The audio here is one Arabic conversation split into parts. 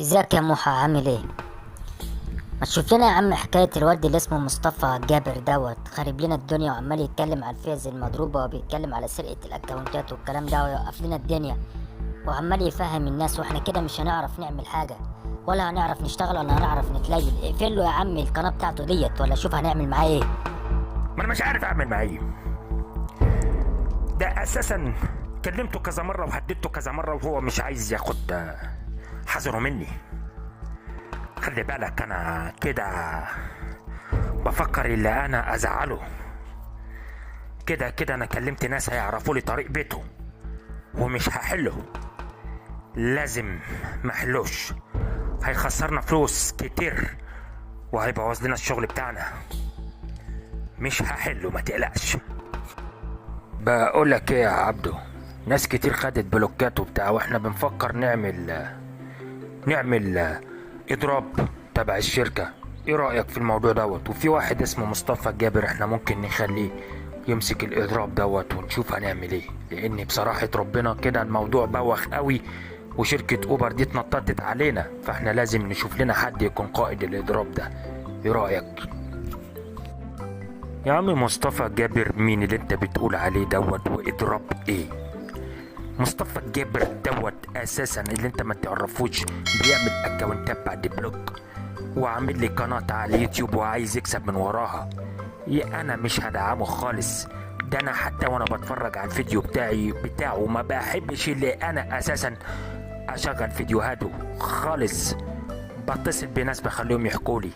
ازيك يا موحى؟ عامل ايه؟ ما تشوف لنا يا عم حكاية الواد اللي اسمه مصطفى جابر دوت خارب لنا الدنيا وعمال يتكلم على الفيز المضروبة وبيتكلم على سرقة الاكونتات والكلام ده ويوقف لنا الدنيا وعمال يفهم الناس، واحنا كده مش هنعرف نعمل حاجة ولا هنعرف نشتغل ولا هنعرف نتليل. اقفل له يا عم القناة بتاعته ديت ولا شوف هنعمل معاه ايه. ما انا مش عارف اعمل معاه ايه. ده اساسا كلمته كذا مره وهددته كذا مره وهو مش عايز ياخد حذره مني. خلي بالك انا كده بفكر اللي انا ازعله. كده انا كلمت ناس هيعرفوا لي طريق بيته ومش هحله. لازم محلوش، هيخسرنا فلوس كتير وهيبوظ لنا الشغل بتاعنا. مش هحله ما تقلقش. بقولك ايه يا عبدو، ناس كتير خدت بلوكات وبتاع واحنا بنفكر نعمل اضراب تبع الشركة. ايه رأيك في الموضوع دوت؟ وفي واحد اسمه مصطفى جابر احنا ممكن نخليه يمسك الاضراب دوت ونشوف هنعمل ايه، لان بصراحة ربنا كده الموضوع بوخ قوي وشركة اوبر دي اتنططت علينا، فاحنا لازم نشوف لنا حد يكون قائد الاضراب ده. ايه رأيك يا عم مصطفى جابر؟ مين اللي انت بتقول عليه دوت واضراب ايه؟ مصطفى جابر دوت اساسا اللي انت ما تعرفوش بيعمل اكونتات بعد بلوك وعامل لي قناة على اليوتيوب وعايز يكسب من وراها. يا انا مش هدعمه خالص. ده انا حتى وانا بتفرج على الفيديو بتاعه ما بحبش اللي انا اساسا اشغل فيديوهاته خالص. بتصل بناس بخليهم يحكوا لي،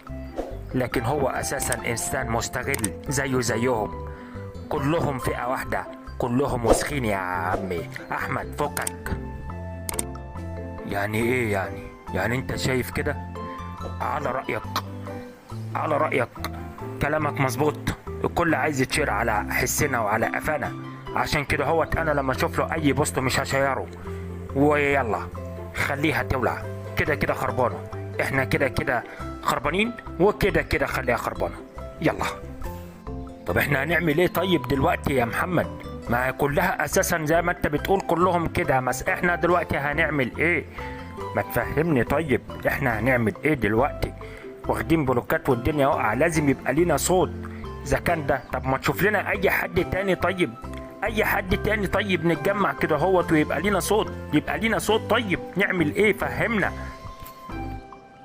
لكن هو اساسا انسان مستغل زيه زيهم، كلهم فئة واحدة، كلهم وسخين يا عمي احمد فكك. يعني ايه يعني انت شايف كده؟ على رأيك كلامك مظبوط. الكل عايز يتشير على حسنا وعلى قفانا، عشان كده هوت انا لما اشوف له اي بوست مش هشيره ويلا خليها تولع. كده خربانه، احنا كده خربانين وكده خليها خربانه. يلا طب احنا هنعمل ايه طيب دلوقتي يا محمد؟ ما هي كلها اساسا زي ما انت بتقول كلهم كده، بس احنا دلوقتي هنعمل ايه؟ ما تفهمني طيب، احنا هنعمل ايه دلوقتي؟ واخدين بلوكات والدنيا واقعه، لازم يبقى لينا صوت. اذا كان ده طب ما تشوف لنا اي حد تاني طيب، اي حد تاني طيب نتجمع كده هوت ويبقى لينا صوت، يبقى لينا صوت. طيب نعمل ايه؟ فهمنا.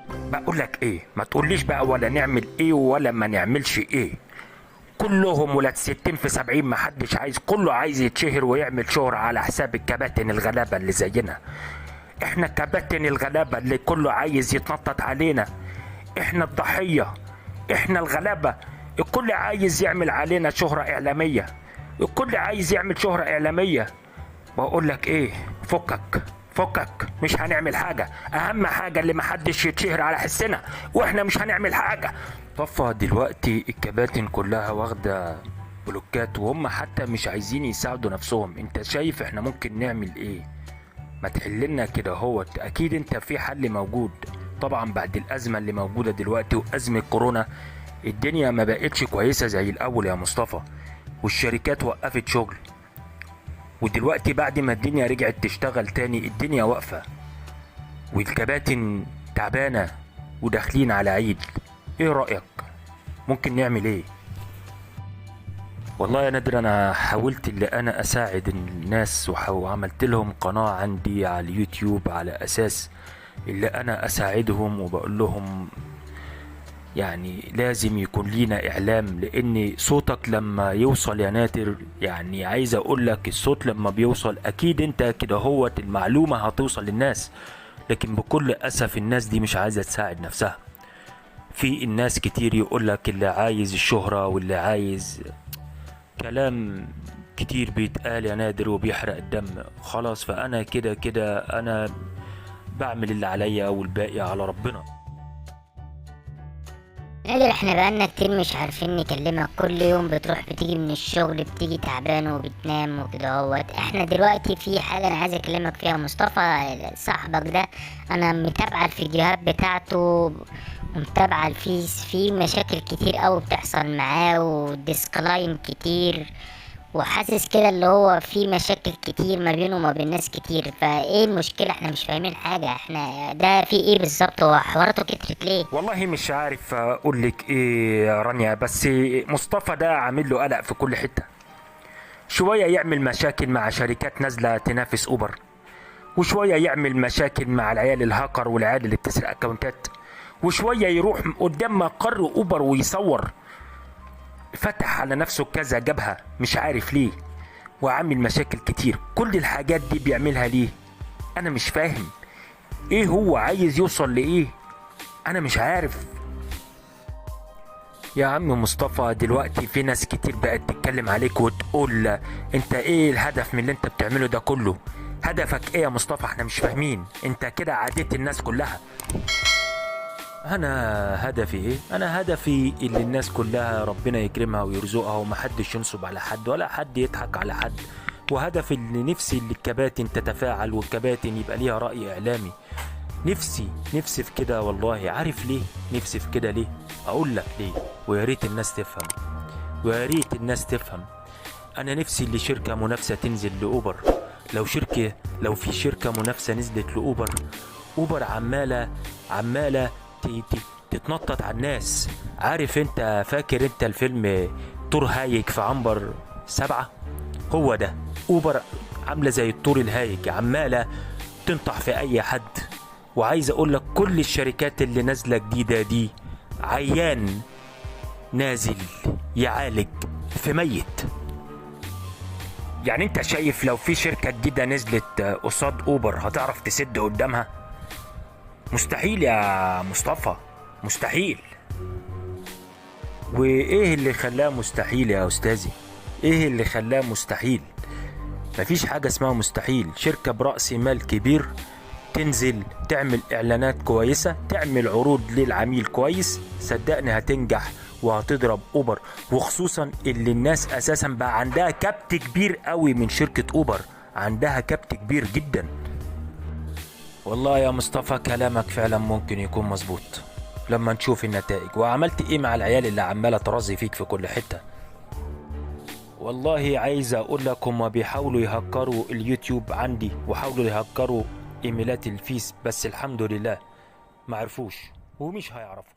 بقول لك ايه، ما تقوليش بقى ولا نعمل ايه ولا ما نعملش ايه. كلهم ولاد 60 في 70، ما حدش عايز، كله عايز يتشهر ويعمل شهرة على حساب الكباتن الغلابة اللي زينا. احنا كباتن الغلابة اللي كله عايز يتنطط علينا، احنا الضحية، احنا الغلابة. الكل عايز يعمل علينا شهرة اعلامية، الكل عايز يعمل شهرة اعلامية. بقول لك ايه، فكك مش هنعمل حاجة. اهم حاجة اللي محدش يتشهر على حسنا، واحنا مش هنعمل حاجة. طفى دلوقتي الكباتن كلها واخدة بلوكات وهم حتى مش عايزين يساعدوا نفسهم. انت شايف احنا ممكن نعمل ايه؟ ما تحللنا كده هوت. اكيد انت في حل موجود. طبعا بعد الازمة اللي موجودة دلوقتي وازمة كورونا الدنيا ما بقتش كويسة زي الاول يا مصطفى، والشركات وقفت شغل، ودلوقتي بعد ما الدنيا رجعت تشتغل تاني الدنيا واقفة والكباتن تعبانة وداخلين على عيد. ايه رأيك؟ ممكن نعمل ايه؟ والله يا نادر انا حاولت اللي انا اساعد الناس وعملت لهم قناة عندي على اليوتيوب على اساس اللي انا اساعدهم، وبقول لهم يعني لازم يكون لينا اعلام، لان صوتك لما يوصل يا نادر، يعني عايز اقول لك الصوت لما بيوصل اكيد انت كده هوت المعلومة هتوصل للناس، لكن بكل اسف الناس دي مش عايزة تساعد نفسها. في الناس كتير يقول لك اللي عايز الشهرة واللي عايز كلام كتير بيتقال يا نادر وبيحرق الدم خلاص. فانا كده انا بعمل اللي عليا والباقي على ربنا. نادر، احنا بقالنا كتير مش عارفين نكلمك، كل يوم بتروح بتيجي من الشغل بتيجي تعبان وبتنام وكده اهوت. احنا دلوقتي في حاجة انا عايز اكلمك فيها. مصطفى صاحبك ده انا متابعة الفيديوهات بتاعته ومتابعة الفيس، في مشاكل كتير اوي بتحصل معاه وديسكلاين كتير وحاسس كده اللي هو في مشاكل كتير ما بينه وما بين ناس كتير. فايه المشكلة؟ احنا مش فاهمين حاجة، احنا ده في ايه بالظبط؟ هو حواراته كترت ليه؟ والله مش عارف اقول لك ايه يا رانيا، بس مصطفى ده عامل له قلق في كل حته. شويه يعمل مشاكل مع شركات نازله تنافس اوبر، وشويه يعمل مشاكل مع العيال الهاكر والعيال اللي بتسرق اكونتات، وشويه يروح قدام مقر اوبر ويصور. فتح على نفسه كذا جبهه مش عارف ليه، وعامل مشاكل كتير. كل الحاجات دي بيعملها ليه؟ انا مش فاهم. ايه هو عايز يوصل لايه؟ انا مش عارف. يا عم مصطفى، دلوقتي في ناس كتير بقت تتكلم عليك وتقول انت ايه الهدف من اللي انت بتعمله ده كله؟ هدفك ايه يا مصطفى؟ احنا مش فاهمين. انت كده عاديت الناس كلها. انا هدفي ايه؟ انا هدفي اللي الناس كلها ربنا يكرمها ويرزقها، ومحدش ينصب على حد ولا حد يضحك على حد. وهدفي اللي نفسي اللي الكباتن تتفاعل، والكباتن يبقى ليها رأي اعلامي. نفسي في كده والله. عارف ليه نفسي في كده؟ ليه؟ اقول لك ليه، ويا ريت الناس تفهم، ويا ريت الناس تفهم. انا نفسي اللي شركة منافسة تنزل لاوبر. لو في شركة منافسة نزلت لاوبر، اوبر عمالة تتنطط على الناس. عارف انت، فاكر انت الفيلم طور هايج في عنبر 7؟ هو ده اوبر، عاملة زي الطور الهايج، عمالة تنطح في اي حد. وعايز اقول لك كل الشركات اللي نازلة جديدة دي عيان نازل يعالج في ميت. يعني انت شايف لو في شركة جديدة نزلت قصاد اوبر هتعرف تسد قدامها؟ مستحيل يا مصطفى، مستحيل. وايه اللي خلاه مستحيل يا استاذي؟ ايه اللي خلاه مستحيل؟ مفيش حاجة اسمها مستحيل. شركة برأس مال كبير تنزل تعمل اعلانات كويسة، تعمل عروض للعميل كويس، صدقني هتنجح وهتضرب اوبر. وخصوصا اللي الناس اساسا بقى عندها كبت كبير قوي من شركة اوبر، عندها كبت كبير جدا. والله يا مصطفى كلامك فعلا ممكن يكون مظبوط لما نشوف النتائج. وعملت ايه مع العيال اللي عمالة ترازي فيك في كل حتة؟ والله عايز اقول لك هما بيحاولوا يهكروا اليوتيوب عندي، وحاولوا يهكروا ايميلات الفيس، بس الحمد لله ما عرفوش ومش هيعرفوا.